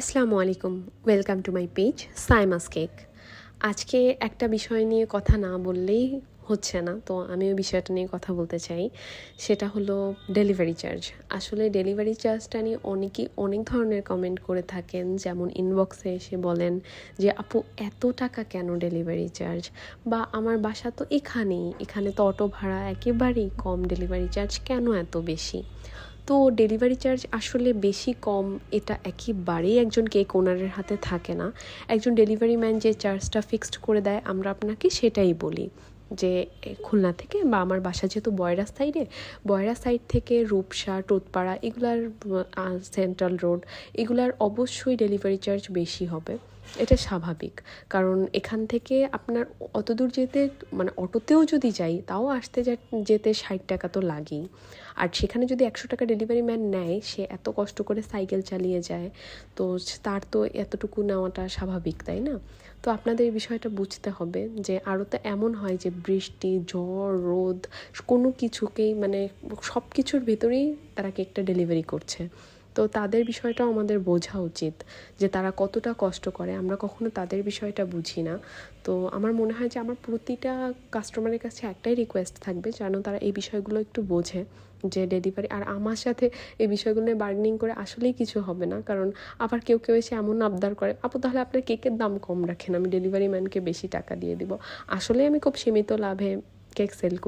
আসসালামু আলাইকুম, welcome to my page Saima's cake. আজকে একটা বিষয় নিয়ে কথা না বললেই হচ্ছে না, তো আমি ওই বিষয়টা নিয়ে কথা বলতে চাই। সেটা হলো ডেলিভারি চার্জ। আসলে ডেলিভারি চার্জটা নিয়ে অনেকেই অনেক ধরনের কমেন্ট করে থাকেন, যেমন ইনবক্সে এসে বলেন যে আপু এত টাকা কেন ডেলিভারি চার্জ, বা আমার বাসা তো এখানে তো অটো ভাড়া একেবারেই কম, ডেলিভারি চার্জ কেন এত বেশি। তো ডেলিভারি চার্জ আসলে বেশি কম এটা একেবারেই একজন কেক ওনারের হাতে থাকে না। একজন ডেলিভারি ম্যান যে চার্জটা ফিক্সড করে দেয় আমরা আপনাকে সেটাই বলি, যে খুলনা থেকে বা আমার বাসা যেহেতু বয়রা সাইড থেকে রূপসা টোটপাড়া এগুলার সেন্ট্রাল রোড এগুলার অবশ্যই ডেলিভারি চার্জ বেশি হবে। এটা স্বাভাবিক, কারণ এখান থেকে আপনার অতদূর যেতে মানে অটোতেও যদি যাই তাও আসতে যেতে 60 টাকা তো লাগেই। আর সেখানে যদি 100 টাকা ডেলিভারি ম্যান নেয়, সে এত কষ্ট করে সাইকেল চালিয়ে যায়, তো তার তো এতটুকু নেওয়াটা স্বাভাবিক, তাই না? তো আপনাদের এই বিষয়টা বুঝতে হবে যে আরও তো এমন হয় যে বৃষ্টি ঝড় রোদ কোনো কিছুকেই মানে সব কিছুর ভেতরেই তারা কেকটা ডেলিভারি করছে। তো তাদের বিষয়টাও আমাদের বোঝা উচিত যে তারা কতটা কষ্ট করে, আমরা কখনো তাদের বিষয়টা বুঝি না। তো আমার মনে হয় যে আমার প্রতিটা কাস্টমারের কাছে একটাই রিকোয়েস্ট থাকবে, যেন তারা এই বিষয়গুলো একটু বোঝে যে ডেলিভারি, আর আমার সাথে এই বিষয়গুলো নিয়ে বার্গেনিং করে আসলেই কিছু হবে না। কারণ আবার কেউ কেউ এসে এমন আবদার করে, আপু তাহলে আপনার কেকের দাম কম রাখেন, আমি ডেলিভারি ম্যানকে বেশি টাকা দিয়ে দিব। আসলে আমি খুব সীমিত লাভে কেক সেল করি।